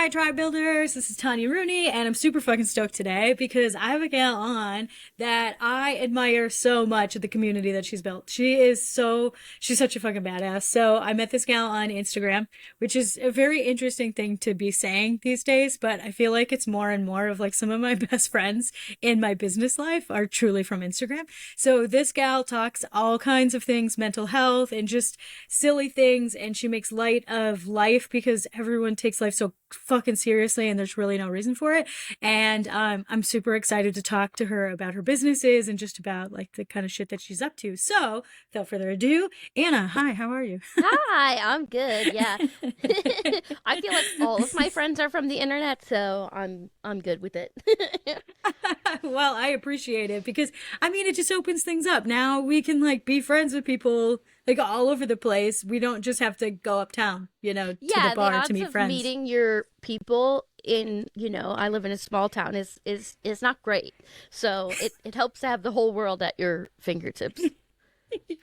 Hi, Tribe Builders. This is Tanya Rooney, and I'm super fucking stoked today because I have a gal on that I admire so much of the community that she's built. She's such a fucking badass. So I met this gal on Instagram, which is a very interesting thing to be saying these days, but I feel like it's more and more of like some of my best friends in my business life are truly from Instagram. So this gal talks all kinds of things, mental health and just silly things, and she makes light of life because everyone takes life so fucking seriously and there's really no reason for it. And I'm super excited to talk to her about her businesses and just about like the kind of shit that she's up to. So without further ado, Anna, hi, how are you? Hi, I'm good. Yeah. I feel like all of my friends are from the internet, so I'm good with it. Well, I appreciate it because I mean it just opens things up. Now we can like be friends with people like all over the place. We don't just have to go uptown, to the Yeah, the bar to odds meet of friends. meeting your people I live in a small town is not great. So it helps to have the whole world at your fingertips.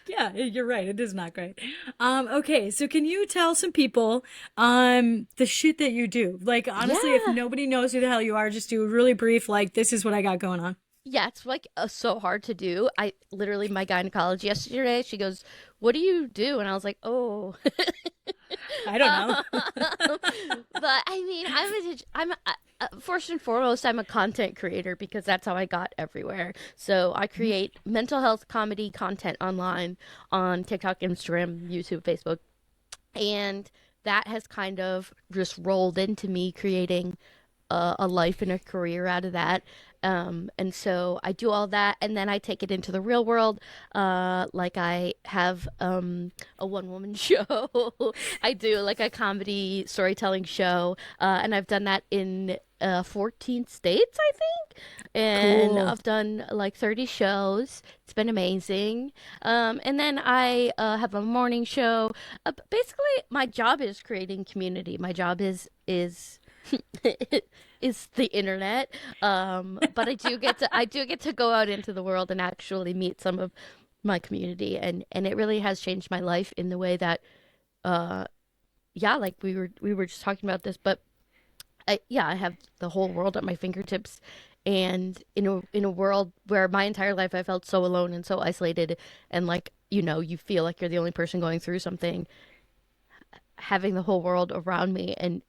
Yeah, you're right. It is not great. Okay, so can you tell some people the shit that you do? Like honestly, if Yeah. nobody knows who the hell you are, just do a really brief like this is what I got going on. Yeah, it's like so hard to do. I literally my gynecologist yesterday, she goes, "What do you do?" And I was like, "Oh." I don't know. But I mean, first and foremost, I'm a content creator because that's how I got everywhere. So I create mental health comedy content online on TikTok, Instagram, YouTube, Facebook, and that has kind of just rolled into me creating a life and a career out of that. And so I do all that, and then I take it into the real world. Like I have a one woman show. I do like a comedy storytelling show, and I've done that in 14 states, I think. And Cool. I've done like 30 shows. It's been amazing. And then I have a morning show. Basically, my job is creating community. My job is is the internet. But I do get to go out into the world and actually meet some of my community, and it really has changed my life in the way that uh yeah, like we were just talking about this, but I have the whole world at my fingertips. And in a world where my entire life I felt so alone and so isolated, and like you feel like you're the only person going through something, having the whole world around me, and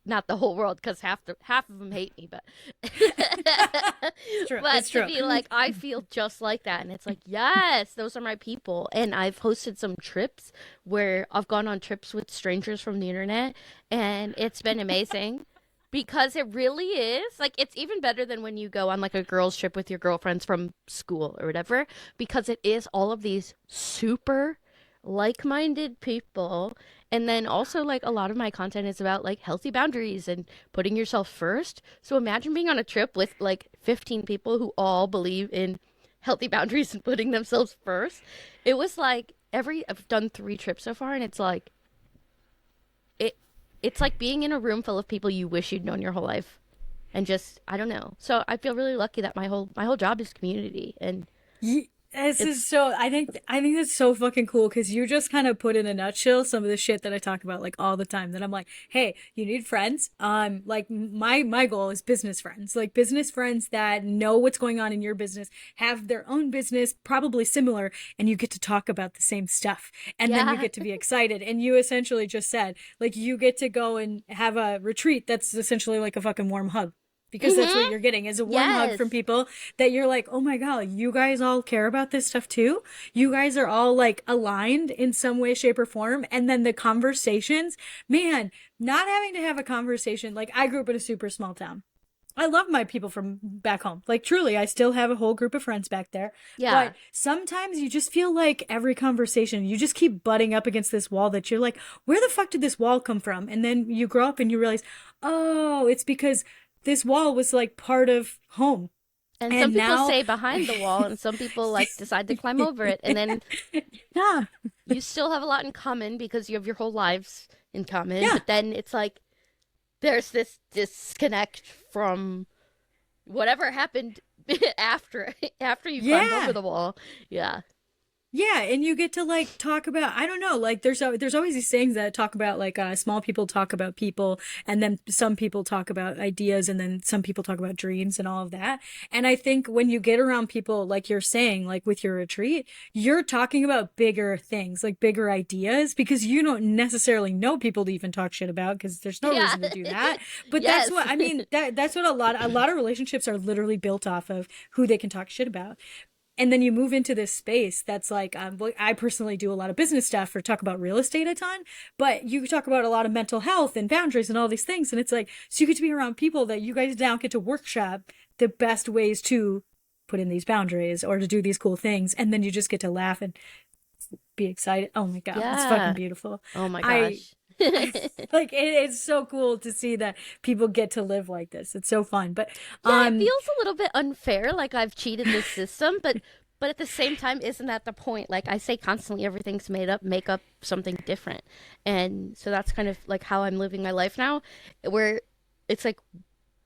not the whole world because half of them hate me, but It's true. It's but to true. be like I feel just like that, and it's like yes, those are my people. And I've hosted some trips where I've gone on trips with strangers from the internet, and it's been amazing because it really is like it's even better than when you go on like a girls trip with your girlfriends from school or whatever, because it is all of these super like-minded people. And then also like a lot of my content is about like healthy boundaries and putting yourself first. So imagine being on a trip with like 15 people who all believe in healthy boundaries and putting themselves first. It was like every I've done 3 trips so far, and it's like it it's like being in a room full of people you wish you'd known your whole life, and just I don't know. So I feel really lucky that my whole job is community, and This is it's so. I think that's so fucking cool because you just kind of put in a nutshell some of the shit that I talk about like all the time. That I'm like, hey, you need friends. Like my goal is business friends, like business friends that know what's going on in your business, have their own business, probably similar, and you get to talk about the same stuff, and then you yeah. get to be excited. And you essentially just said like you get to go and have a retreat that's essentially like a fucking warm hug because that's what Mhm. you're getting is a warm hug from Yes. people that you're like, oh my God, you guys all care about this stuff too. You guys are all like aligned in some way, shape, or form. And then the conversations, man, not having to have a conversation. Like, I grew up in a super small town. I love my people from back home. Like, truly, I still have a whole group of friends back there. But Yeah. sometimes you just feel like every conversation, you just keep butting up against this wall that you're like, where the fuck did this wall come from? And then you grow up and you realize, oh, it's because this wall was like part of home. And some And people now, stay behind the wall, and some people like decide to climb over it. And then yeah, you still have a lot in common because you have your whole lives in common. yeah, But then it's like there's this disconnect from whatever happened after you climbed over yeah. the wall. Yeah. Yeah, and you get to like talk about, I don't know, like there's always these sayings that talk about like small people talk about people, and then some people talk about ideas, and then some people talk about dreams and all of that. And I think when you get around people like you're saying, like with your retreat, you're talking about bigger things, like bigger ideas, because you don't necessarily know people to even talk shit about, because there's no Yeah. reason to do that. But that's Yes. what I mean, that's what a lot of relationships are literally built off of, who they can talk shit about. And then you move into this space that's like, I personally do a lot of business stuff or talk about real estate a ton, but you talk about a lot of mental health and boundaries and all these things. And it's like, so you get to be around people that you guys now get to workshop the best ways to put in these boundaries or to do these cool things. And then you just get to laugh and be excited. Oh my God, it's fucking Yeah. beautiful. Oh my I, gosh. I like it's so cool to see that people get to live like this. It's so fun. But Yeah, it feels a little bit unfair, like I've cheated the system, but at the same time, isn't that the point? Like I say constantly, everything's made up, make up something different. And so that's kind of like how I'm living my life now, where it's like,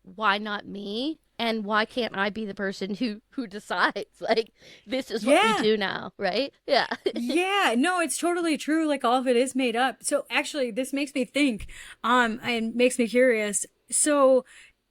why not me? And why can't I be the person who decides like this is what we yeah. do now, right? Yeah. Yeah, no, it's totally true. Like all of it is made up. So actually, this makes me think, and makes me curious. So,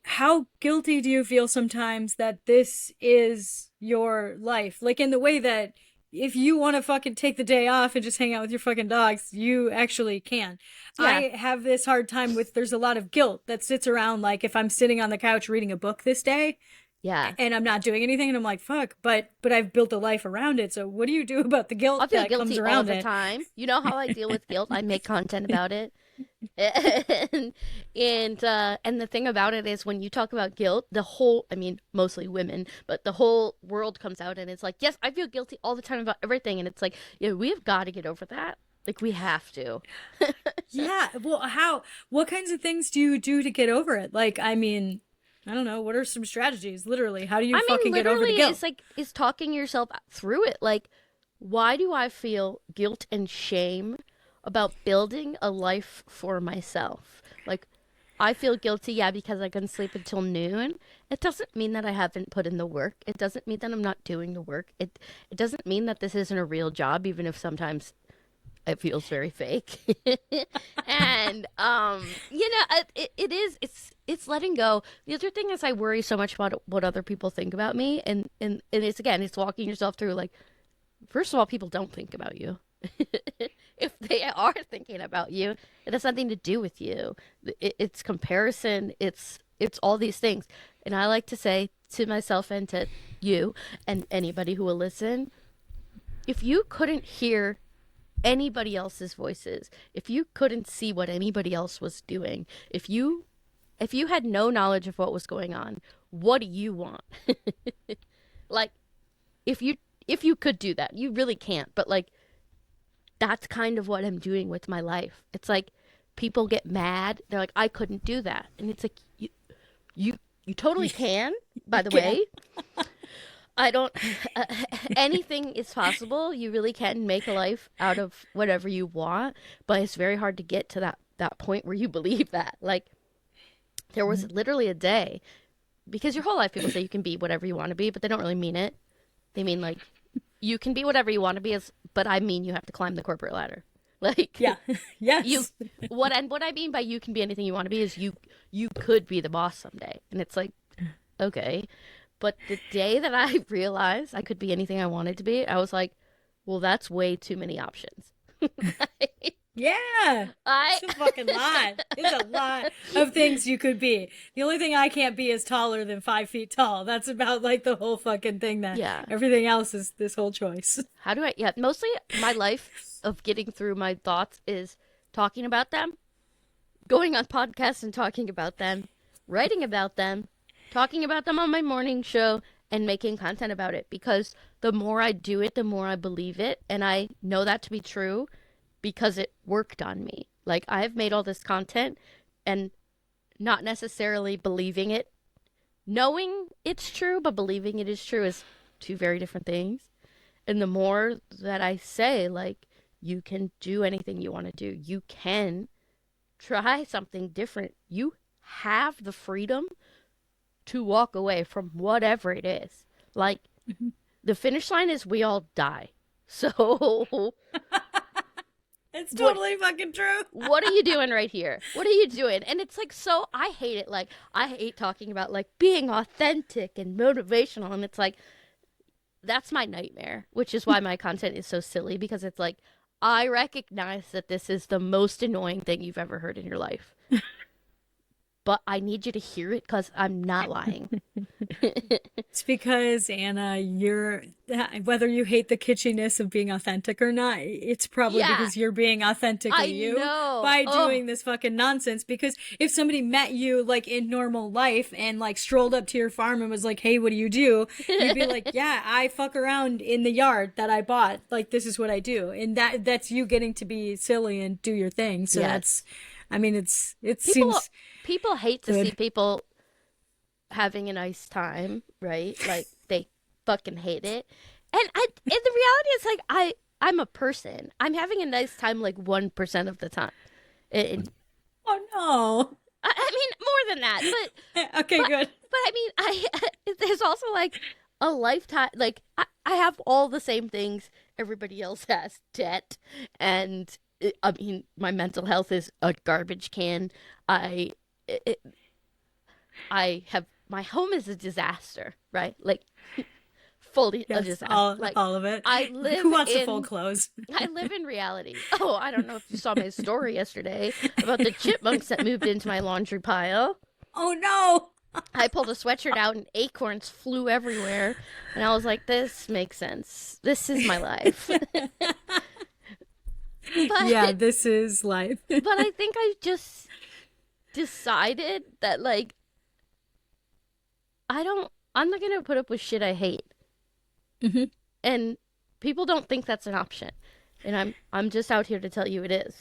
how guilty do you feel sometimes that this is your life? Like in the way that if you want to fucking take the day off and just hang out with your fucking dogs, you actually can. Yeah. I have this hard time with, there's a lot of guilt that sits around. Like if I'm sitting on the couch reading a book this day, Yeah. and I'm not doing anything, and I'm like, fuck, but I've built a life around it. So what do you do about the I guilt feel that comes guilty all around the it? time. You know how I deal with guilt? I make content about it. and and the thing about it is when you talk about guilt, the whole, I mean mostly women, but the whole world comes out and it's like, yes, I feel guilty all the time about everything, and it's like, yeah, we have got to get over that, like we have to. Yeah, well, what kinds of things do you do to get over it? Like, I mean, I don't know, what are some strategies? Literally, how do you I mean, fucking get over the literally, guilt? it's like, is talking yourself through it. Like, why do I feel guilt and shame about building a life for myself? Like, I feel guilty, yeah, because I couldn't sleep until noon. It doesn't mean that I haven't put in the work. It doesn't mean that I'm not doing the work. It doesn't mean that this isn't a real job, even if sometimes it feels very fake. And you know, it is, it's letting go. The other thing is I worry so much about what other people think about me, and it's, again, it's walking yourself through, like, first of all, people don't think about you. If they are thinking about you, it has nothing to do with you. It's comparison, it's all these things. And I like to say to myself and to you and anybody who will listen, if you couldn't hear anybody else's voices, if you couldn't see what anybody else was doing, if you had no knowledge of what was going on, what do you want? Like, if you could do that, you really can't, but like, that's kind of what I'm doing with my life. It's like people get mad, they're like, I couldn't do that, and it's like, you you totally can, by the Yeah. way. I don't. Anything is possible. You really can make a life out of whatever you want, but it's very hard to get to that point where you believe that. Like, there was literally a day, because your whole life people say you can be whatever you want to be, but they don't really mean it. They mean like, you can be whatever you want to be, as, but I mean you have to climb the corporate ladder. Like, Yeah. you, Yes. what I mean by you can be anything you want to be is you could be the boss someday, and it's like, okay. But the day that I realized I could be anything I wanted to be, I was like, well, that's way too many options. Yeah. I It's a fucking lot. It's a lot of things you could be. The only thing I can't be is taller than 5 feet tall. That's about like the whole fucking thing. That Yeah. everything else is this whole choice. How do I, yeah, mostly my life of getting through my thoughts is talking about them, going on podcasts and talking about them, writing about them, talking about them on my morning show, and making content about it, because the more I do it, the more I believe it, and I know that to be true because it worked on me. Like, I've made all this content and not necessarily believing it, knowing it's true, but believing it is true is two very different things. And the more that I say, like, you can do anything you want to do, you can try something different, you have the freedom to walk away from whatever it is. Like, the finish line is we all die. So It's what totally fucking true. what are you doing right here? What are you doing? And it's like, so I hate it. Like, I hate talking about like being authentic and motivational, and it's like that's my nightmare, which is why my content is so silly, because it's like I recognize that this is the most annoying thing you've ever heard in your life. But I need you to hear it because I'm not lying. It's because, Anna, you're, whether you hate the kitschiness of being authentic or not, it's probably Yeah, because you're being authentically I you know. by Oh, doing this fucking nonsense. Because if somebody met you like in normal life and like strolled up to your farm and was like, hey, what do? You'd be like, yeah, I fuck around in the yard that I bought. Like, this is what I do. And that's you getting to be silly and do your thing. So yes. I mean, it People seems people hate to see good. people having a nice time, right? Like they fucking hate it. And the reality is like I'm a person. I'm having a nice time like 1% of the time. And Oh I mean more than that, no. Okay, but good. I mean I there's also like a lifetime, like I have all the same things everybody else has: debt, and I mean my mental health is a garbage can. I it, I have, my home is a disaster, right? Like fully a Yes, disaster. Like all of it. I Who live wants to fold in clothes? I live in reality. Oh, I don't know if you saw my story yesterday about the chipmunks that moved into my laundry pile. Oh no! I pulled a sweatshirt out and acorns flew everywhere, and I was like, this makes sense. This is my life. Yeah, but this is life. but I think I just decided that like I'm not gonna put up with shit I hate. Hmm. And people don't think that's an option. And I'm just out here to tell you it is.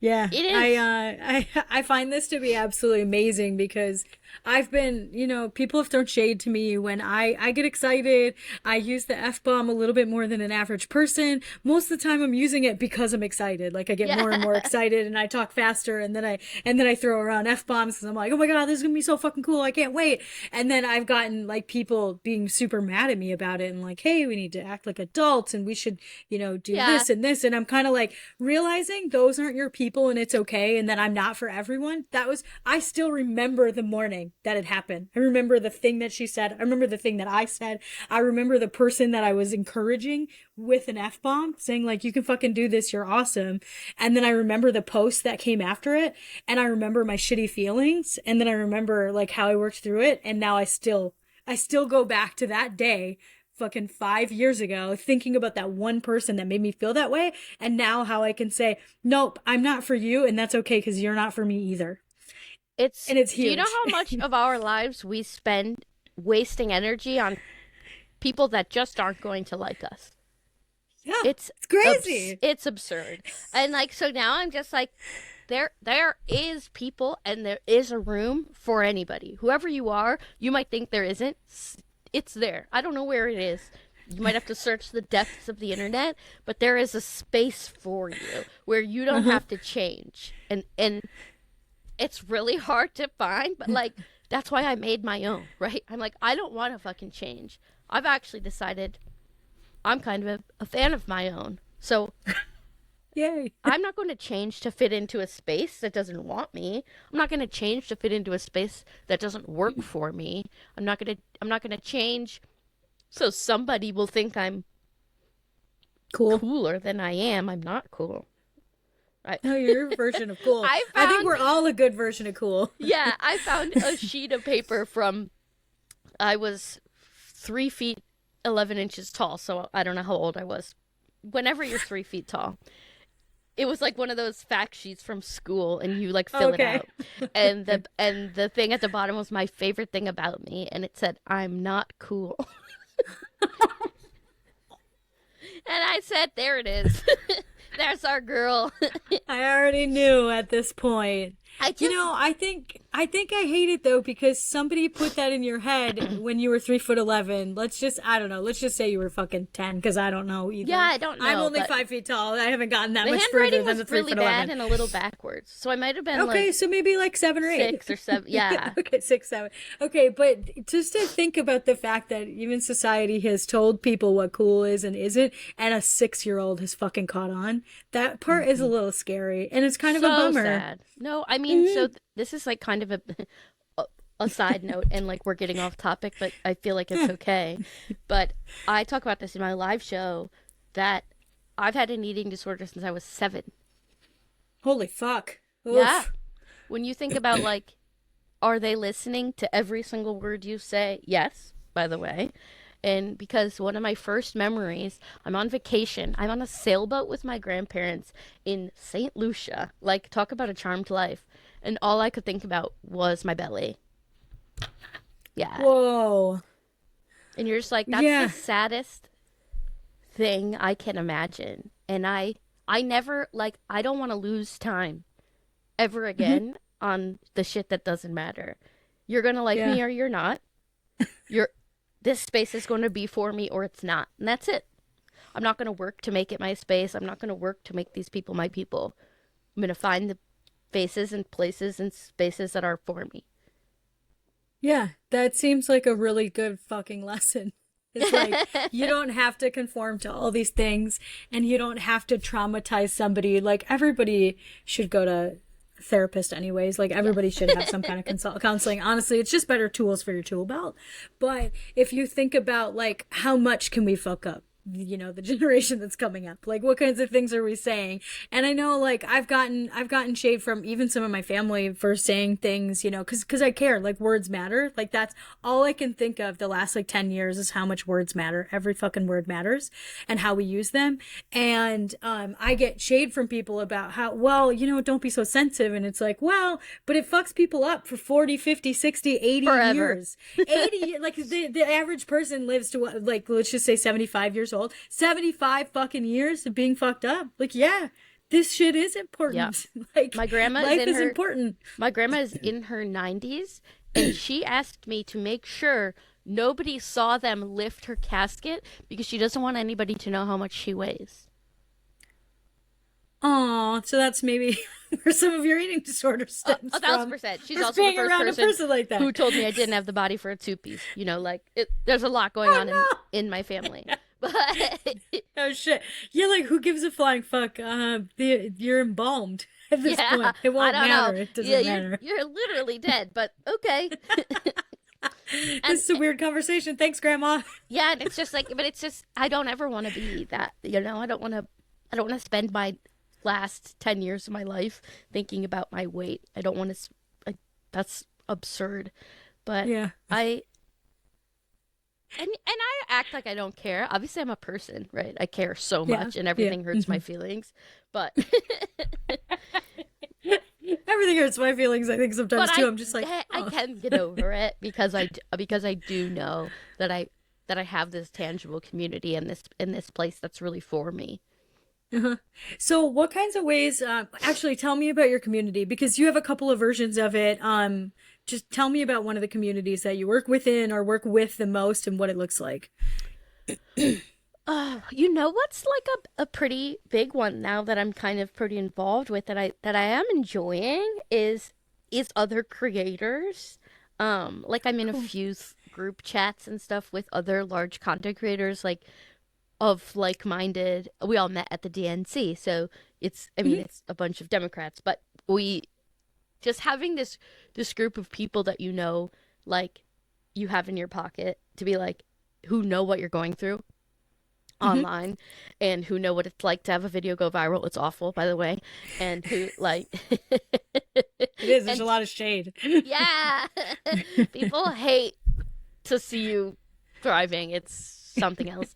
Yeah, It is. I find this to be absolutely amazing because I've been, people have thrown shade to me when I get excited. I use the F bomb a little bit more than an average person. Most of the time I'm using it because I'm excited. Like I get more and more Yeah. excited and I talk faster and then I throw around F bombs because I'm like, "Oh my God, this is going to be so fucking cool. I can't wait." And then I've gotten like people being super mad at me about it and like, "Hey, we need to act like adults and we should, do Yeah. this and this." And I'm kind of like realizing those aren't your people and it's okay and that I'm not for everyone. I still remember the morning that it happened. I remember the thing that she said. I remember the thing that I said. I remember the person that I was encouraging with an F bomb saying like, you can fucking do this. You're awesome. And then I remember the post that came after it. And I remember my shitty feelings. And then I remember like how I worked through it. And now I still go back to that day fucking 5 years ago thinking about that one person that made me feel that way, and now how I can say nope, I'm not for you, and that's okay because you're not for me either. It's And it's Do you know huge. how much of our lives we spend wasting energy on people that just aren't going to like us? Yeah, It's it's crazy. it's absurd. And like so now I'm just like there is people and there is a room for anybody. Whoever you are, you might think there isn't. It's there. I don't know where it is. You might have to search the depths of the internet, but there is a space for you where you don't Uh-huh. have to change. And it's really hard to find, but like that's why I made my own, right? I'm like I don't want to fucking change. I've actually decided I'm kind of a fan of my own. So Yay. I'm not going to change to fit into a space that doesn't want me. I'm not going to change to fit into a space that doesn't work for me. I'm not going to change so somebody will think I'm Cool. cooler than I am. I'm not cool. I No, you're your version of cool. I I think found we're all a good version of cool. yeah, I found a sheet of paper from I was 3 feet 11 inches tall, so I don't know how old I was. Whenever you're 3 feet tall, it was like one of those fact sheets from school and you like fill it Okay. out, and the thing at the bottom was my favorite thing about me, and it said I'm not cool. And I said there it is. There's our girl. I already knew at this point. I You just know, I think I hate it though because somebody put that in your head when you were 3'11". I don't know. Let's just say you were fucking 10 because I don't know yeah, either. I don't I'm know, only but 5 feet tall. I haven't gotten that the much further handwriting than the was three really foot bad eleven. and a little backwards. So I might have been Okay, like so maybe like 7 or 8. 6 or 7. Yeah. Okay, 6, 7. Okay, but just to think about the fact that even society has told people what cool is and isn't, and a 6-year-old has fucking caught on, that part is a Hmm. little scary, and it's kind of a So bummer. sad. No, I mean, Hmm. so this is like kind of a a side note, and like we're getting off topic, but I feel like it's okay. But I talk about this in my live show that I've had an eating disorder since I was 7. Holy fuck. Yeah. Oof. When you think about like, are they listening to every single word you say? Yes, by the way. And because one of my first memories, I'm on vacation. I'm on a sailboat with my grandparents in St. Lucia. Like, talk about a charmed life. And all I could think about was my belly. Yeah. Whoa. And you're just like, that's the Yeah. saddest thing I can imagine. And I never, like, I don't want to lose time ever Mhm. again on the shit that doesn't matter. You're going to like Yeah. me or you're not. You're, this space is going to be for me or it's not. And that's it. I'm not going to work to make it my space. I'm not going to work to make these people my people. I'm going to find the faces and places and spaces that are for me. Yeah. That seems like a really good fucking lesson. It's like you don't have to conform to all these things and you don't have to traumatize somebody. Like everybody should go to a therapist anyways. Like everybody Yes. should have some kind of counseling. Honestly, it's just better tools for your tool belt. But if you think about like how much can we fuck up? The generation that's coming up, like what kinds of things are we saying? And I know like I've gotten shade from even some of my family for saying things, because I care. Like words matter. Like that's all I can think of the last like 10 years is how much words matter. Every fucking word matters and how we use them. And I get shade from people about how, well, don't be so sensitive. And it's like, well, but it fucks people up for 40, 50, 60, 80 Forever. years. 80, like the average person lives to what, like, let's just say 75 years old. 75 fucking years of being fucked up. Like, yeah, this shit is Yeah. important. Like, My grandma is life in is her important. my grandma is in her 90s and she asked me to make sure nobody saw them lift her casket because she doesn't want anybody to know how much she weighs. Oh, so that's maybe where some of your eating disorder stems A thousand from. percent. She's Just also the being first around a person person like who that. told me I didn't have the body for a two-piece. There's a lot going Oh on no! in my family. But Oh shit! Yeah, like who gives a flying fuck? You're embalmed at this yeah, point. It I won't don't know. matter. It Yeah, doesn't matter. you're literally dead, but okay. And This is a weird conversation. Thanks, Grandma. yeah, and it's just like, but it's just I don't ever want to be that. I don't want to spend my last 10 years of my life thinking about my weight. I don't want to. That's absurd. But Yeah. I and I act like I don't care. Obviously, I'm a person, right? I care so Yeah. much, and Yeah. everything hurts my feelings. But Everything hurts my feelings. I think but sometimes too. I'm just like, I oh. can get over it because I do know that I have this tangible community in this place that's really for me. Uh-huh. So, what kinds of ways? Actually, tell me about your community because you have a couple of versions of it. Just tell me about one of the communities that you work within or work with the most and what it looks like. You know what's like a pretty big one now that I'm kind of pretty involved with that I am enjoying is other creators. Like I'm in a Cool. few group chats and stuff with other large content creators like of like-minded. We all met at the DNC, so I mean Hmm. it's a bunch of Democrats, but we just having this group of people that like you have in your pocket to be like who know what you're going through Hmm. online and who know what it's like to have a video go viral. It's awful, by the way. And who like It is. There's a and lot of shade. yeah. People hate to see you thriving. It's something else.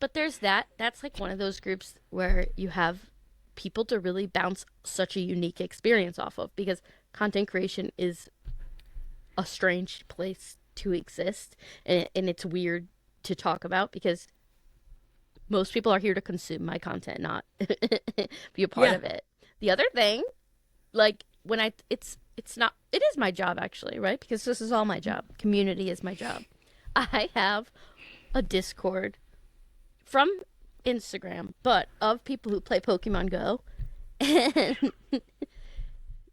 But there's that. That's like one of those groups where you have people to really bounce such a unique experience off of because content creation is a strange place to exist and it's weird to talk about because most people are here to consume my content, not be a part Yeah. of it. The other thing, like it's not, it is my job actually, right? Because this is all my job. Community is my job. I have a Discord from Instagram, but of people who play Pokemon Go. And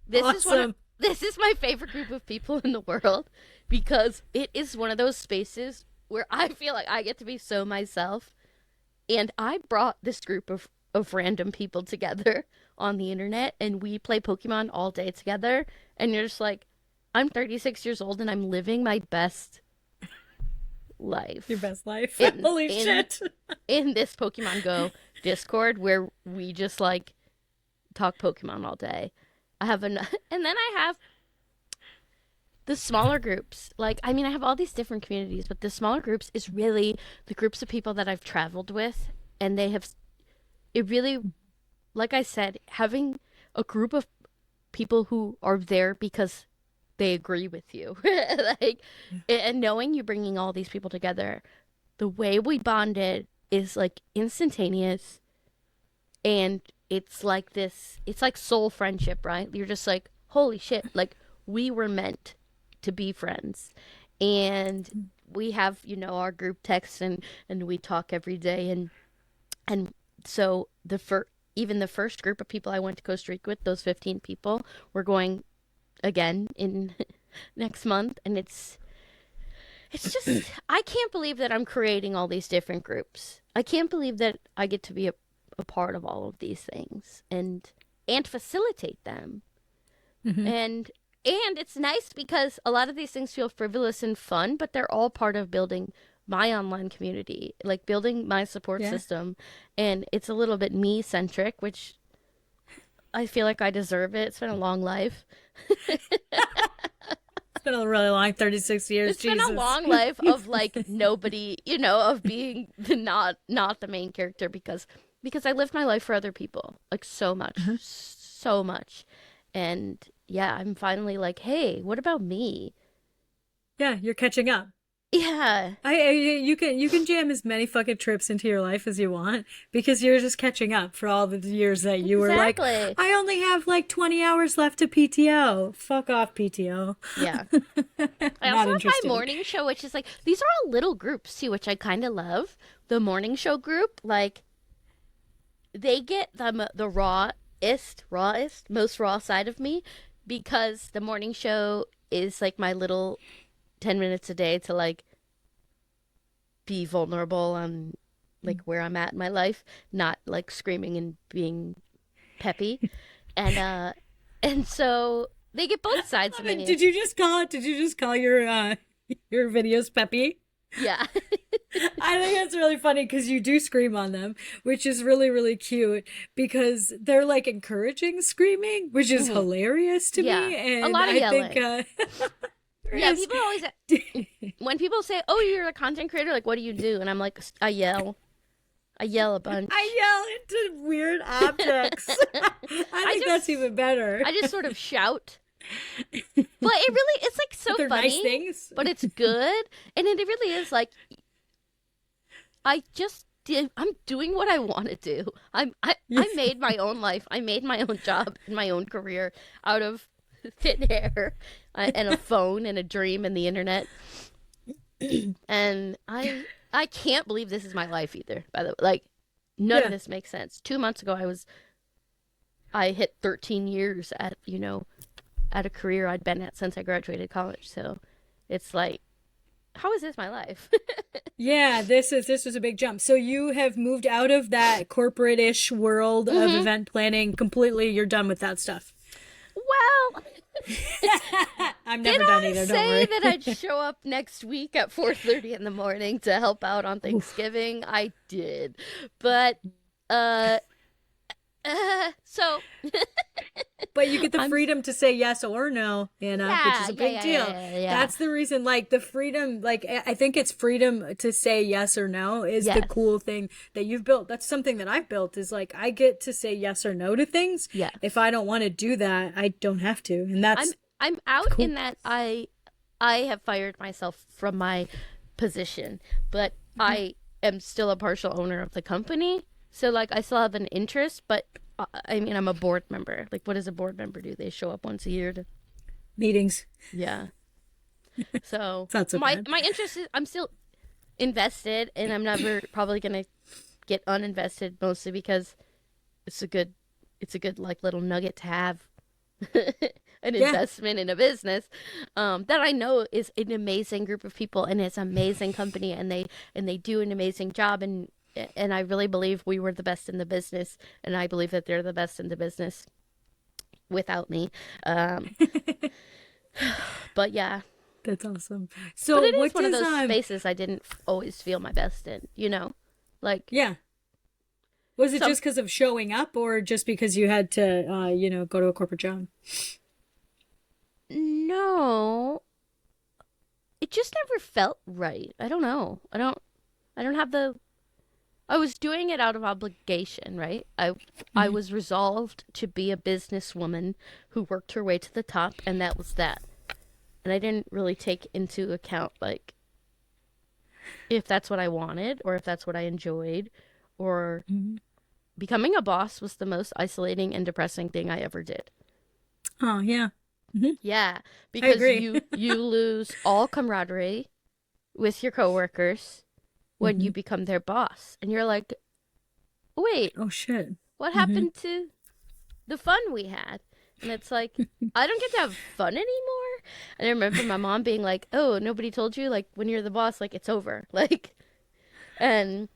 this is Awesome. this is my favorite group of people in the world because it is one of those spaces where I feel like I get to be so myself. And I brought this group of random people together on the internet and we play Pokemon all day together. And you're just like, I'm 36 years old and I'm living my best life. Your best life. In, Holy in, shit. In this Pokemon Go Discord where we just like talk Pokemon all day. I have and then I have the smaller groups. Like, I mean, I have all these different communities, but the smaller groups is really the groups of people that I've traveled with, and it really, like I said, having a group of people who are there because they agree with you, like, and knowing you're bringing all these people together, the way we bonded is like instantaneous, and it's like soul friendship, right? You're just like, holy shit, like we were meant to be friends. And we have, our group text and we talk every day, and so even the first group of people I went to Costa Rica with, those 15 people, we're going again in next month, and it's just I can't believe that I'm creating all these different groups. I can't believe that I get to be a part of all of these things and facilitate them. Mm-hmm. And it's nice because a lot of these things feel frivolous and fun, but they're all part of building my online community, like building my support system. And it's a little bit me-centric, which I feel like I deserve it. It's been a long life. It's been a really long 36 years. It's been a long life of like nobody, of being not the main character because I lived my life for other people, like so much, so much. And yeah, I'm finally like, hey, what about me? Yeah, you're catching up. Yeah. You can jam as many fucking trips into your life as you want because you're just catching up for all the years that you were like, I only have like 20 hours left to PTO. Fuck off, PTO. Yeah. I also have my morning show, which is like, these are all little groups too, which I kind of love. The morning show group, like, they get the rawest, most raw side of me because the morning show is like my little 10 minutes a day to like be vulnerable on like where I'm at in my life, not like screaming and being peppy. And so they get both sides of me. Did you just call your videos peppy? Yeah. I think that's really funny because you do scream on them, which is really, really cute because they're like encouraging screaming, which is hilarious to me. And a lot of yelling. Yeah, people always, when people say, oh, you're a content creator, like, what do you do? And I'm like, I yell a bunch. I yell into weird objects. I think that's even better. I just sort of shout. But it's like so funny. Nice things. But it's good. And it really is like, I'm doing what I want to do. I made my own life. I made my own job and my own career out of thin air and a phone and a dream and the internet. And I can't believe this is my life either, by the way. Like, none of this makes sense. 2 months ago, I hit 13 years at a career I'd been at since I graduated college. So it's like, how is this my life? Yeah, this was a big jump. So you have moved out of that corporate-ish world of event planning completely. You're done with that stuff. Well, I'm never done either. Did I say that I'd show up next week at 4:30 in the morning to help out on Thanksgiving? I did, but so. But you get the freedom to say yes or no, Anna, which is a big deal. Yeah. That's the reason, like, the freedom, like, I think it's freedom to say yes or no is the cool thing that you've built. That's something that I've built is, like, I get to say yes or no to things. Yeah. If I don't want to do that, I don't have to. And that's I'm out cool. in that I have fired myself from my position, but I am still a partial owner of the company. So, like, I still have an interest, but I mean, I'm a board member. Like, what does a board member do? They show up once a year to, Meetings. yeah. So It's not so my bad. my interest is I'm still invested, and I'm never probably gonna get uninvested, mostly because it's a good like little nugget to have an Yeah. investment in a business that I know is an amazing group of people, and it's an amazing company, and they do an amazing job, and I really believe we were the best in the business, and I believe that they're the best in the business without me. Um, but yeah, That's awesome. but So it is what one of does those spaces I didn't always feel my best in, like yeah. Was it some. just because of showing up or just because you had to go to a corporate job? No, it just never felt right. I don't know. I don't have the I was doing it out of obligation, right? I Hmm. was resolved to be a businesswoman who worked her way to the top, and that was that. And I didn't really take into account like if that's what I wanted or if that's what I enjoyed, or Hmm. becoming a boss was the most isolating and depressing thing I ever did. Oh, yeah. Hmm. Yeah, I because agree. you lose all camaraderie with your coworkers when Hmm. you become their boss. And you're like, "Wait, Oh, shit. what Hmm. happened to the fun we had?" And it's like, I don't get to have fun anymore. And I remember my mom being like, "Oh, nobody told you, like, when you're the boss, like, it's over." Like, and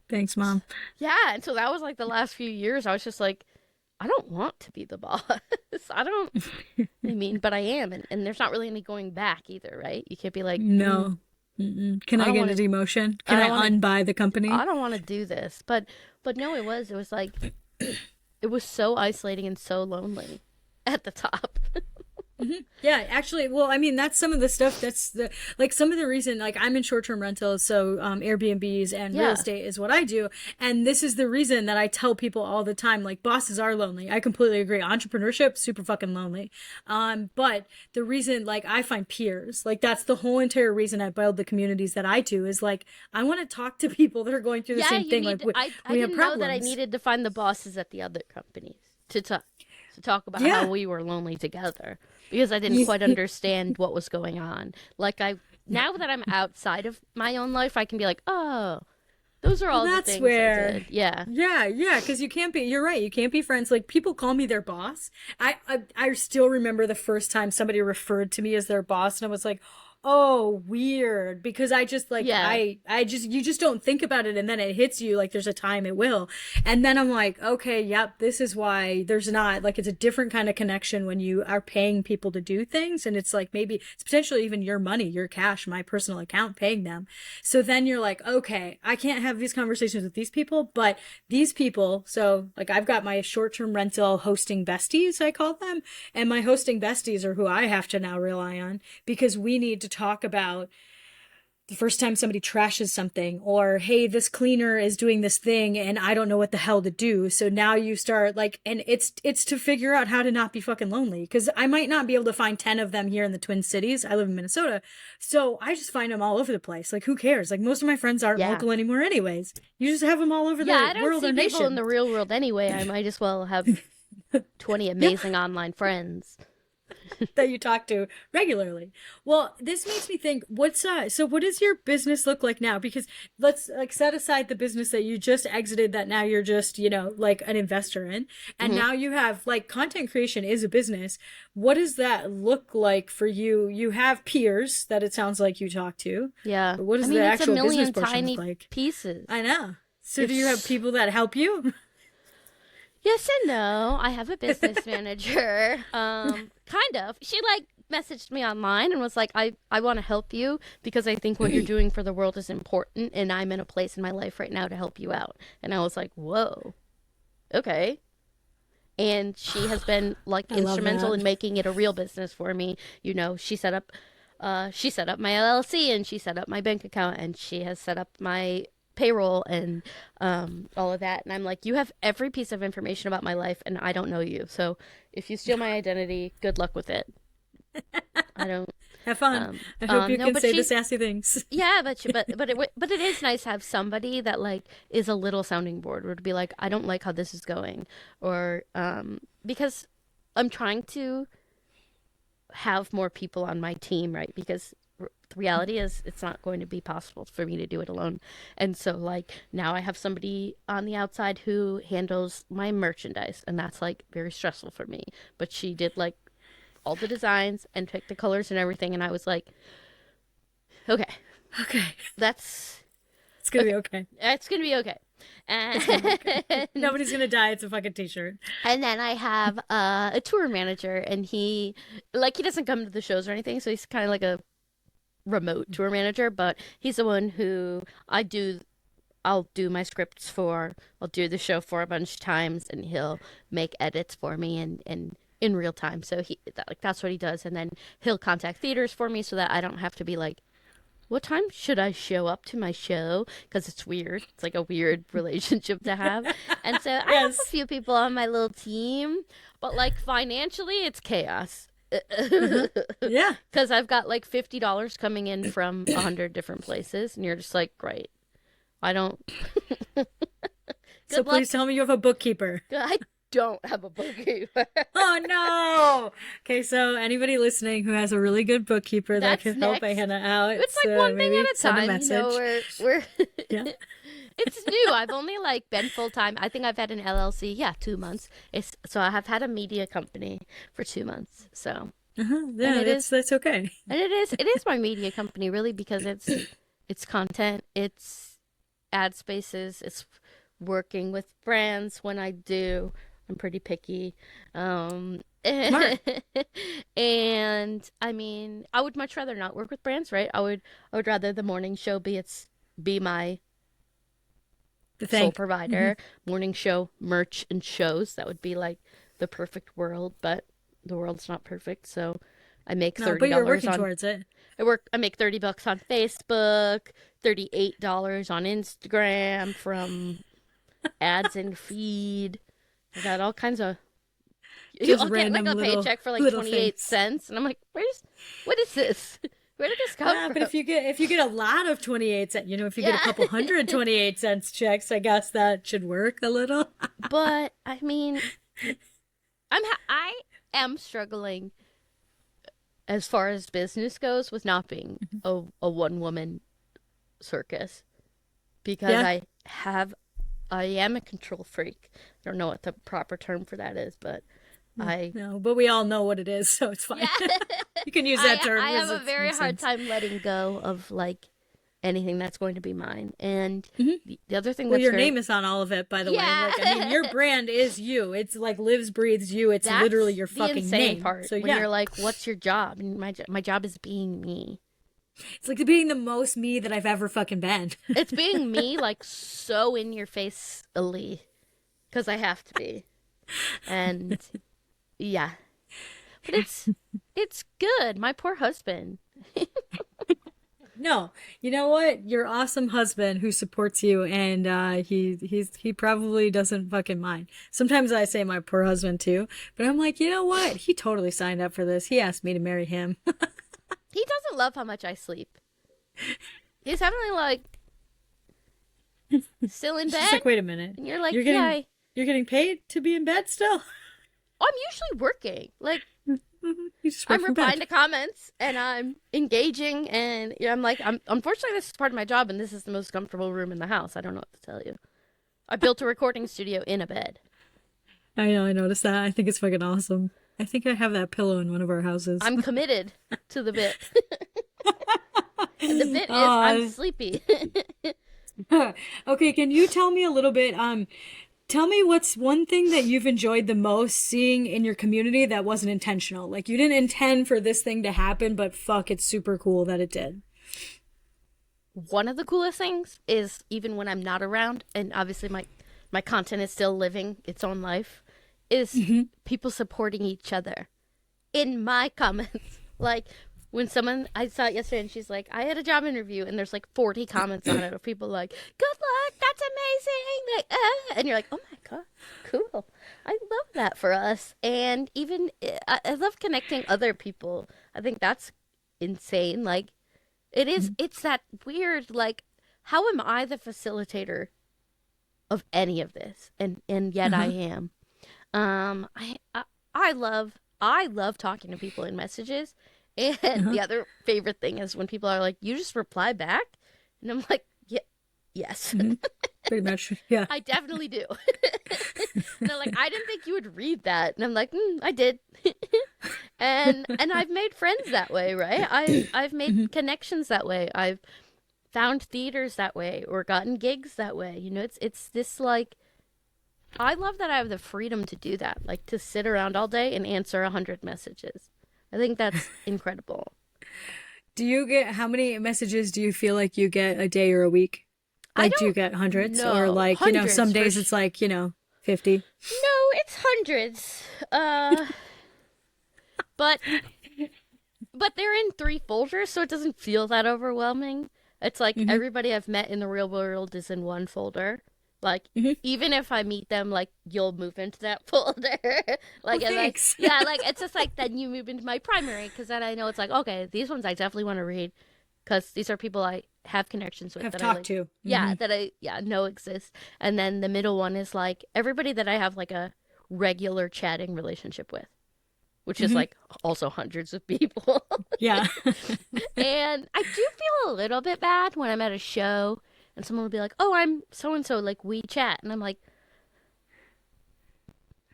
Thanks, Mom. yeah. And so that was like the last few years. I was just like, I don't want to be the boss. I don't, I mean, but I am. And there's not really any going back either, right? You can't be like, No. Mm-mm. Can I I don't get want a to, demotion? I Can don't I want to, unbuy the company? I don't want to do this. But no, it was like, it was so isolating and so lonely at the top. Mhm. Yeah, actually, well, I mean, that's some of the stuff that's the like some of the reason like I'm in short-term rentals, so Airbnbs and real Yeah. estate is what I do, and this is the reason that I tell people all the time like bosses are lonely. I completely agree. Entrepreneurship super fucking lonely. But the reason like I find peers, like that's the whole entire reason I build the communities that I do is like I want to talk to people that are going through the Yeah, same you thing like need, I we have didn't know that I problems. needed to find the bosses at the other companies to talk. To talk about how Yeah. we were lonely together because I didn't quite understand what was going on. Like now that I'm outside of my own life, I can be like, "Oh, those are Well, all the that's things I where, did." Yeah. yeah, because you can't be. You're right. You can't be friends. Like people call me their boss. I still remember the first time somebody referred to me as their boss, and I was like, oh, weird. Because I just like Yeah. I just you just don't think about it, and then it hits you like there's a time it will, and then I'm like, okay, yep, this is why there's not like it's a different kind of connection when you are paying people to do things, and it's like maybe it's potentially even your money, your cash, my personal account, paying them. So then you're like, okay, I can't have these conversations with these people, but these people, so like I've got my short term rental hosting besties, I call them, and my hosting besties are who I have to now rely on because we need to talk about the first time somebody trashes something or hey this cleaner is doing this thing and I don't know what the hell to do, so now you start like and it's to figure out how to not be fucking lonely because I might not be able to find 10 of them here in the Twin Cities. I live in Minnesota, so I just find them all over the place. Like who cares, like most of my friends aren't Yeah. local anymore anyways. You just have them all over Yeah, the I don't world or see people in nation the real world anyway. I might as well have 20 yeah, amazing online friends. that you talk to regularly. Well, this makes me think, what's so what does your business look like now? Because let's like set aside the business that you just exited that now you're just, like an investor in. And Hmm. now you have like content creation is a business. What does that look like for you? You have peers that it sounds like you talk to. Yeah. But what I does the mean, it's a actual business million portion look tiny like? pieces. I know. So do you have It's people that help you? Yes and no. I have a business manager. Kind of. She like messaged me online and was like, I want to help you because I think what you're doing for the world is important and I'm in a place in my life right now to help you out. And I was like, whoa, okay. And she has been like I love instrumental that. in making it a real business for me. She set up my LLC and she set up my bank account and she has set up my payroll and all of that. And I'm like, you have every piece of information about my life and I don't know you. So if you steal my identity, good luck with it. I don't. Have fun. I hope you No, can but say the she's sassy things. yeah, but it is nice to have somebody that like is a little sounding board, or to be like, I don't like how this is going, or because I'm trying to have more people on my team, right? Because the reality is it's not going to be possible for me to do it alone. And so like now I have somebody on the outside who handles my merchandise, and that's like very stressful for me. But she did like all the designs and picked the colors and everything, and I was like, okay, Okay. that's It's gonna okay. be okay. It's gonna be okay. It's gonna be okay. And Nobody's gonna die. It's a fucking t-shirt. and then I have a tour manager, and he doesn't come to the shows or anything, so he's kind of like a remote tour manager, but he's the one who I'll do my scripts for, I'll do the show for a bunch of times, and he'll make edits for me and in real time. So that's what he does, and then he'll contact theaters for me so that I don't have to be like, what time should I show up to my show? Because it's weird. It's like a weird relationship to have. And so I have a Yes. few people on my little team, but like financially, it's chaos. Yeah. Because I've got like $50 coming in from 100 different places, and you're just like, great. I don't. So Good luck. please tell me you have a bookkeeper. I don't have a bookkeeper. Oh no. Okay, so anybody listening who has a really good bookkeeper that That's can help next. Hannah out, It's like one thing maybe at a send a time. You know, message. we're Yeah. it's new. I've only like been full time. I think I've had an LLC, yeah, 2 months. So I have had a media company for 2 months. So and Yeah, it is that's okay. and it is my media company really, because it's content, it's ad spaces, it's working with brands when I do. I'm pretty picky. Smart. And I mean, I would much rather not work with brands, right? I would rather the morning show be my The sole thing. Hmm. provider, morning show, merch and shows. That would be like the perfect world, but the world's not perfect. So I make No, thirty but you're dollars working on towards it. I make $30 on Facebook, $38 on Instagram from ads and feed. I got all kinds of Just I'll get like random a little paycheck for like little 28 things. cents, and I'm like, what is this? Where did this come Yeah, but from? if you get a lot of 28 cent, if you get a Yeah. couple hundred 28 cents checks, I guess that should work a little. But I mean, I am struggling as far as business goes with not being a one woman circus, because Yeah. I am a control freak. I don't know what the proper term for that is, but I No, but we all know what it is, so it's fine. yeah. You can use that term I have because a it very makes hard sense. time letting go of like anything that's going to be mine. And Hmm. the other thing Well, that's your very name is on all of it, by the way. yeah. Like, I mean, your brand is you. It's like lives, breathes you. It's literally That's your the fucking insane name. part So when yeah, you're like, "What's your job?" And my job is being me. it's like being the most me that I've ever fucking been. It's being me, like so in your face, Ali, because I have to be. And yeah, but it's good. My poor husband. No, you know what? Your awesome husband who supports you, and he probably doesn't fucking mind. Sometimes I say my poor husband too, but I'm like, you know what? He totally signed up for this. He asked me to marry him. He doesn't love how much I sleep. He's definitely like still in She's bed, like, wait a minute, and you're like, you're yeah, getting you're getting paid to be in bed still? I'm usually working. Like You just work I'm from replying bed. to comments and I'm engaging, and I'm like, I'm unfortunately this is part of my job, and this is the most comfortable room in the house. I don't know what to tell you. I built a recording studio in a bed. I know, I noticed that. I think it's fucking awesome. I think I have that pillow in one of our houses. I'm committed to the bit. And the bit is I'm Aw. sleepy. Okay, can you tell me a little bit? Tell me what's one thing that you've enjoyed the most seeing in your community that wasn't intentional. Like you didn't intend for this thing to happen, but fuck, it's super cool that it did. One of the coolest things is even when I'm not around, and obviously my content is still living its own life, is people supporting each other in my comments. Like when someone I saw it yesterday, and she's like, I had a job interview, and there's like 40 comments on it of people like, good luck, that's amazing, like, and you're like, oh my god, cool. I love that for us. And even I love connecting other people. I think that's insane. Like, it's that weird, like, how am I the facilitator of any of this? And yet I Uh-huh. am. I love talking to people in messages. And Uh-huh. the other favorite thing is when people are like, "You just reply back," and I'm like, "Yeah, yes, Hmm. Pretty much. Yeah. I definitely do." And they're like, "I didn't think you would read that," and I'm like, "I did." And I've made friends that way, right? I've Hmm. made connections that way. I've found theaters that way or gotten gigs that way. It's this like I love that I have the freedom to do that, like to sit around all day and answer 100 messages. I think that's incredible. Do you get, how many messages do you feel like you get a day or a week? I Like, do you don't get hundreds or know like, hundreds some for days it's like, 50? no, it's hundreds. But they're in 3 folders, so it doesn't feel that overwhelming. It's like Hmm. everybody I've met in the real world is in one folder. Like, Hmm. even if I meet them, like, you'll move into that folder. Oh, Like, and like, thanks. yeah, like, it's just like then you move into my primary because then I know it's like, okay, these ones I definitely want to read because these are people I have connections with Have that I talked like, to. yeah, Hmm. that I, yeah, know exist. And then the middle one is like everybody that I have like a regular chatting relationship with, which is Hmm. like also hundreds of people. Yeah. And I do feel a little bit bad when I'm at a show and someone will be like, "Oh, I'm so and so, like we chat," and I'm like,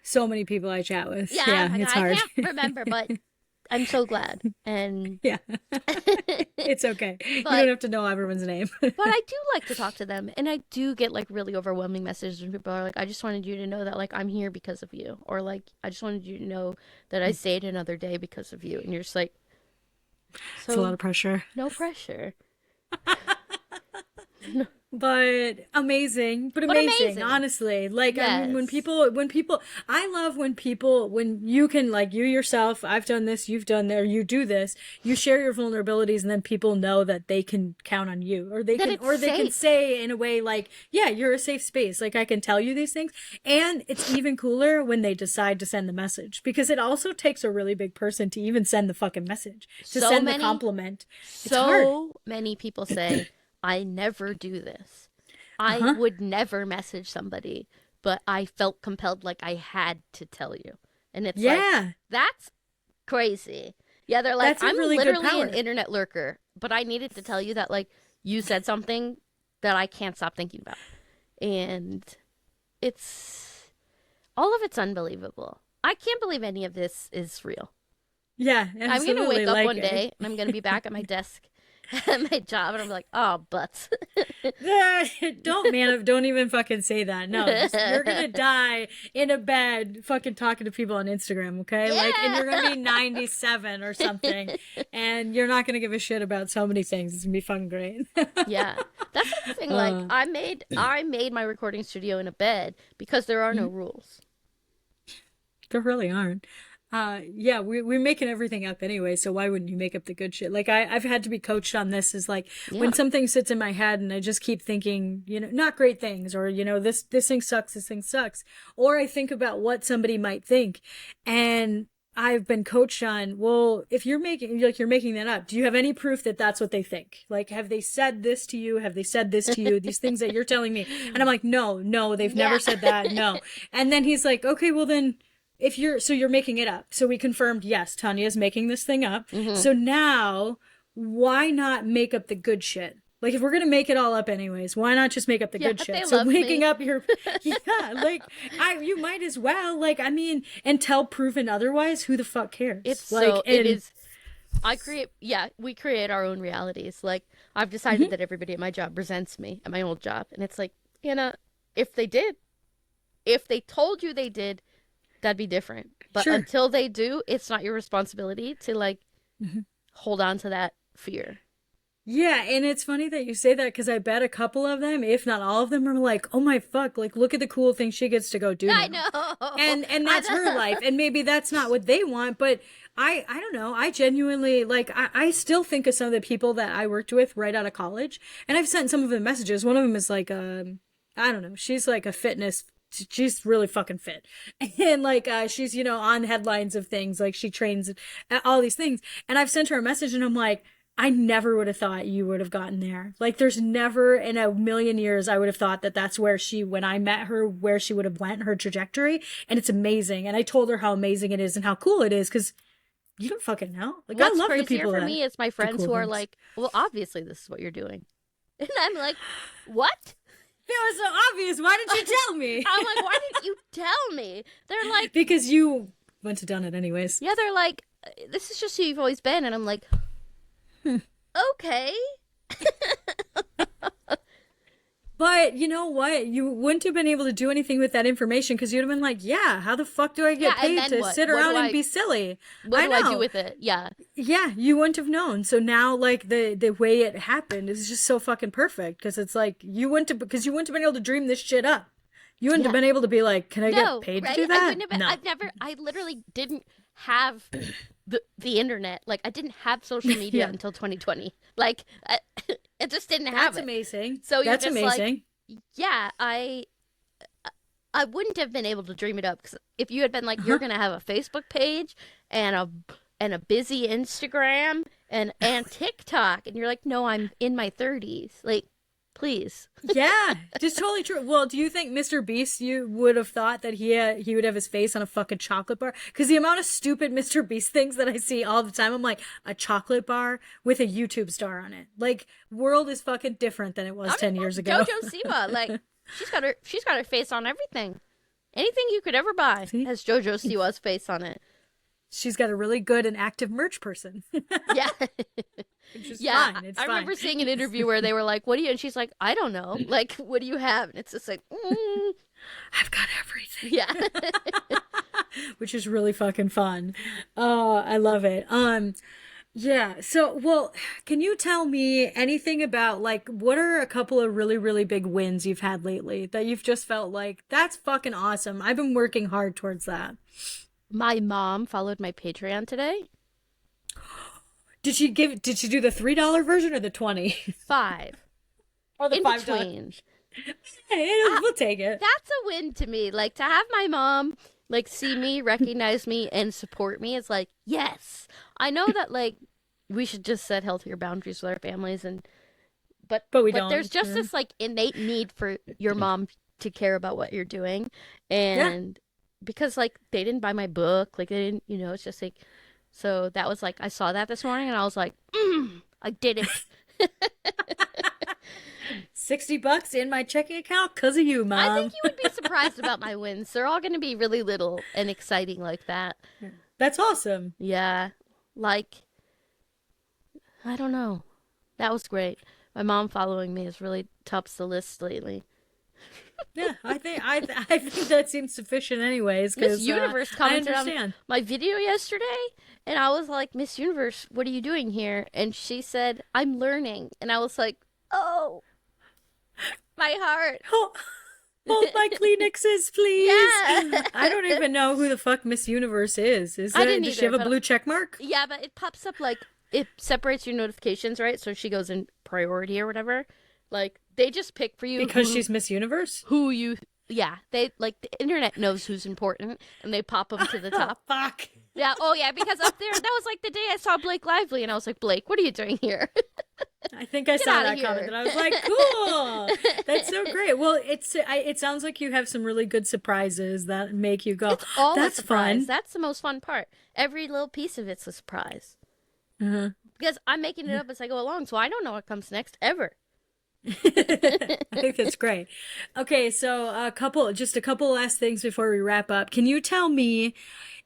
So many people I chat with. "Yeah, Yeah, it's I hard. can't remember, but I'm so glad." And Yeah. It's okay. You don't but have to know everyone's name. I do like to talk to them, and I do get like really overwhelming messages when people are like, "I just wanted you to know that like I'm here because of you," or like, "I just wanted you to know that I stayed another day because of you," and you're just like, It's a lot "So of pressure. no pressure." But amazing, but But amazing, amazing. honestly. Like, I mean, Yes. I love when people, when you can, like, you yourself, I've done this, you've done there, you do this, you share your vulnerabilities, and then people know that they can count on you, That it's or they can safe. say in a way like, yeah, you're a safe space. Like, I can tell you these things. And it's even cooler when they decide to send the message because it also takes a really big person to even send the fucking message, to So send the many compliment. It's hard. So many people say, "I never do this. Uh I huh. would never message somebody, but I felt compelled like I had to tell you." And it's like, Yeah. that's crazy. Yeah, they're like, That's a "I'm really good literally an power. internet lurker, but I needed to tell you that, like, you said something that I can't stop thinking about." And it's all of it's unbelievable. I can't believe any of this is real. Yeah, I'm gonna absolutely. wake up Like, one day and I'm gonna be back at my desk at my job and I'm like, "Oh, butts." don't even fucking say that. No, just you're gonna die in a bed fucking talking to people on Instagram, okay? Like, and you're gonna be Yeah. 97 or something, and you're not gonna give a shit about so many things. It's gonna be fucking great. Yeah. That's the thing. Like, uh, I made my recording studio in a bed because there are no rules. there really aren't. Yeah, we're making everything up anyway, so why wouldn't you make up the good shit? Like, I've had to be coached on this is like when Yeah. something sits in my head and I just keep thinking, not great things, or, this thing sucks, this thing sucks. Or I think about what somebody might think. And I've been coached on, well, if you're making that up, do you have any proof that that's what they think? Like, have they said this to you? Have they said this to you? These things that you're telling me. And I'm like, no, no, they've Yeah. never said that. No. And then he's like, okay, well then, if you're making it up. So we confirmed, yes, Tanya's making this thing up. Hmm. So now, why not make up the good shit? Like, if we're gonna make it all up anyways, why not just make up the Yeah, good they shit? So love making me. up your, yeah, like, you might as well, like, I mean, until proven otherwise, who the fuck It's cares? Like, so it and is yeah, we create our own realities. Like, I've decided mhm, that everybody at my job resents me at my old job, and it's like, Anna, if they did, if they told you they did, that'd be different. But sure. until they do, it's not your responsibility to like Mhm. hold on to that fear. Yeah, and it's funny that you say that because I bet a couple of them, if not all of them, are like, "Oh my fuck! Like, look at the cool thing she gets to go do I now." know. And I that's her life, know. and maybe that's not what they want, but I don't know. I genuinely, like, I still think of some of the people that I worked with right out of college, and I've sent some of them messages. One of them is like, I don't know, she's like a fitness she's really fucking fit. And like she's, you know, on headlines of things, like she trains all these things. And I've sent her a message and I'm like, I never would have thought you would have gotten there. Like there's never in a million years I would have thought that that's where when I met her, where she would have went, her trajectory. And it's amazing. And I told her how amazing it is and how cool it is, because you don't fucking know. Like, What's I love the crazier people for that me is my friends cool who are things. like, well, obviously this is what you're doing. And I'm like, what? It was so obvious. Why didn't you tell me? I'm like, why didn't you tell me? They're like, because you went to done it anyways. yeah, they're like, this is just who you've always been. And I'm like, okay. But you know what? You wouldn't have been able to do anything with that information because you'd have been like, yeah, how the fuck do I get Yeah, and paid then to what? sit What around do and I- be silly? What do I do know. with it? Yeah. Yeah, you wouldn't have known. So now, like, the way it happened is just so fucking perfect because it's like you wouldn't have been able to dream this shit up. You wouldn't have been able to be like, can I No, get paid right? to do that? I wouldn't have been, No. I literally didn't have the internet. Like, I didn't have social media Yeah. until 2020. Like, it just didn't have That's it. amazing. So you're That's just amazing. like, yeah, I wouldn't have been able to dream it up because if you had been like, you're gonna have a Facebook page and a busy Instagram and TikTok, and you're like, no, I'm in my 30s. Like, please. Yeah, just totally true. Well, do you think Mr. Beast, you would have thought that he would have his face on a fucking chocolate bar? Because the amount of stupid Mr. Beast things that I see all the time, I'm like, a chocolate bar with a YouTube star on it. Like, world is fucking different than it was 10 years ago. JoJo Siwa, like, she's got her face on everything. Anything you could ever buy has JoJo Siwa's face on it. She's got a really good and active merch person. Yeah. Which is Yeah, fine. It's I fine. remember seeing an interview where they were like, what do you, and she's like, I don't know. Like, what do you have? And it's just like, I've got everything. yeah. Which is really fucking fun. Oh, I love it. Yeah. So, well, can you tell me anything about like what are a couple of really, really big wins you've had lately that you've just felt like that's fucking awesome? I've been working hard towards that. My mom followed my Patreon today. Did she do the $3 version or the 20? 5. Or the In $5? between. Hey, we'll take it. That's a win to me. Like, to have my mom, like, see me, recognize me, and support me is like, yes. I know that, like, we should just set healthier boundaries with our families, but we don't. There's just Yeah. this, like, innate need for your mom to care about what you're doing. And because, like, they didn't buy my book, like, they didn't, you know, it's just like, so that was like, I saw that this morning and I was like, I did it. $60 in my checking account because of you, Mom. I think you would be surprised about my wins. They're all going to be really little and exciting like that. That's awesome. Yeah. Like, I don't know. That was great. My mom following me has really tops the list lately. Yeah, I think that seems sufficient anyways. Miss 'Cause, Universe I commented understand. on my video yesterday, and I was like, Miss Universe, what are you doing here? And she said, I'm learning. And I was like, oh, my heart. Hold my Kleenexes, please. Yeah. I don't even know who the fuck Miss Universe is. I didn't Does she either, have a but- blue check mark? Yeah, but it pops up like, it separates your notifications, right? So she goes in priority or whatever. Like, they just pick for you Because she's Miss Universe? who you, yeah, they, like, the internet knows who's important, and they pop them to the top. Fuck. Yeah, oh yeah, because up there, that was like the day I saw Blake Lively, and I was like, Blake, what are you doing here? I think I saw outta that here. comment and I was like, cool. That's so great. Well, it sounds like you have some really good surprises that make you go, It's all that's a surprise. fun. That's the most fun part. Every little piece of it's a surprise. Uh-huh. Because I'm making it up as I go along, so I don't know what comes next ever. I think that's great. Okay, so just a couple last things before we wrap up. Can you tell me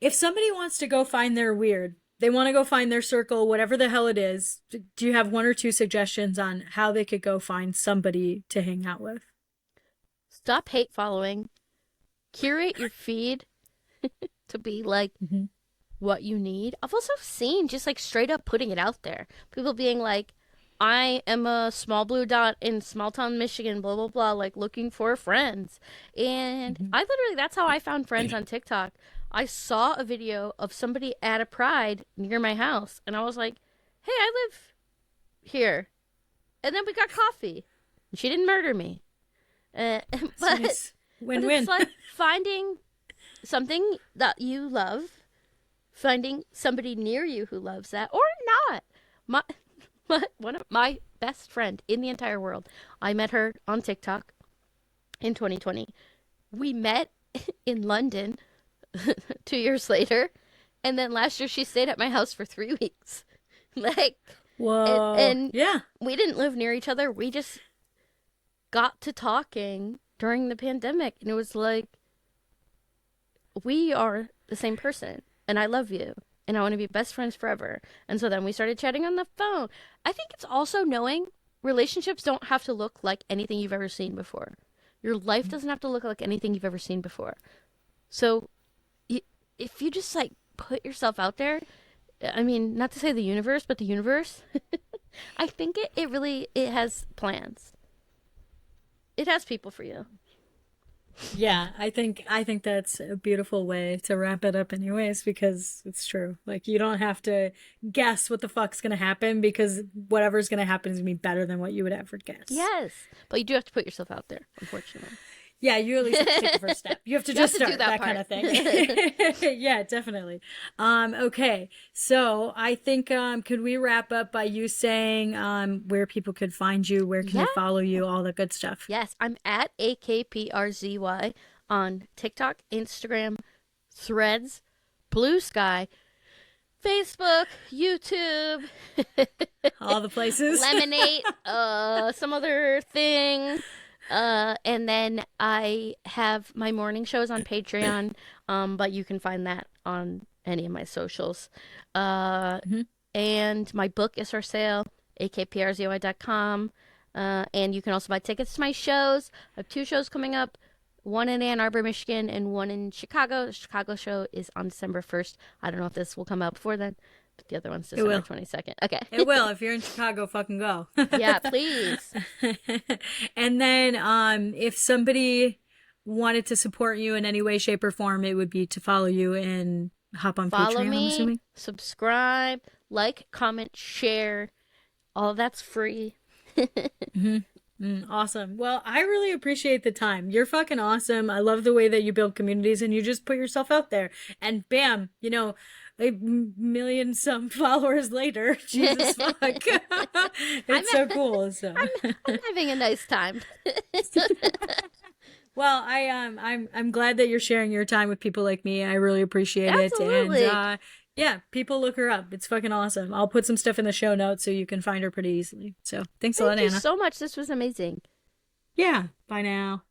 if somebody wants to go find their weird, they want to go find their circle, whatever the hell it is, do you have one or two suggestions on how they could go find somebody to hang out with? Stop hate following. Curate your feed to be like what you need. I've also seen just like straight up putting it out there. People being like, I am a small blue dot in small town Michigan, blah, blah, blah, like looking for friends. And I literally, that's how I found friends on TikTok. I saw a video of somebody at a Pride near my house, and I was like, hey, I live here. And then we got coffee. And she didn't murder me. But Nice. Win-win. It's like finding something that you love, finding somebody near you who loves that, or not. One of my best friend in the entire world, I met her on TikTok in 2020. We met in London 2 years later, and then last year she stayed at my house for 3 weeks. Like, Whoa. and yeah. we didn't live near each other. We just got to talking during the pandemic, and it was like, we are the same person, and I love you, and I want to be best friends forever. And so then we started chatting on the phone. I think it's also knowing relationships don't have to look like anything you've ever seen before. Your life doesn't have to look like anything you've ever seen before. So if you just like put yourself out there, I mean, not to say the universe, but the universe, I think it has plans. It has people for you. Yeah, I think that's a beautiful way to wrap it up anyways, because it's true. Like, you don't have to guess what the fuck's gonna happen, because whatever's gonna happen is gonna be better than what you would ever guess. Yes. But you do have to put yourself out there, unfortunately. Yeah, you at least have to take the first step. You have to just start, that kind of thing. Yeah, definitely. Okay, so I think could we wrap up by you saying where people could find you, where can they follow you, all that good stuff? Yes, I'm at AKPRZY on TikTok, Instagram, Threads, Blue Sky, Facebook, YouTube, all the places. Lemonade, some other thing. And then I have my morning shows on Patreon, but you can find that on any of my socials. And my book is for sale, akprzy.com. And you can also buy tickets to my shows. I have 2 shows coming up, one in Ann Arbor, Michigan, and one in Chicago. The Chicago show is on December 1st. I don't know if this will come out before then, but the other one's December 22nd. Okay. It will. If you're in Chicago, fucking go. Yeah, please. And then if somebody wanted to support you in any way, shape, or form, it would be to follow you and hop on Follow Patreon, me, I'm assuming. Subscribe, like, comment, share. All that's free. Awesome. Well, I really appreciate the time. You're fucking awesome. I love the way that you build communities and you just put yourself out there. And bam, you know, a million some followers later. Jesus fuck. It's so cool. So I'm having a nice time. Well, I'm glad that you're sharing your time with people like me. I really appreciate Absolutely. it. And yeah, people look her up. It's fucking awesome. I'll put some stuff in the show notes so you can find her pretty easily. So thanks a lot, Anna. Thank you so much. This was amazing. Yeah. Bye now.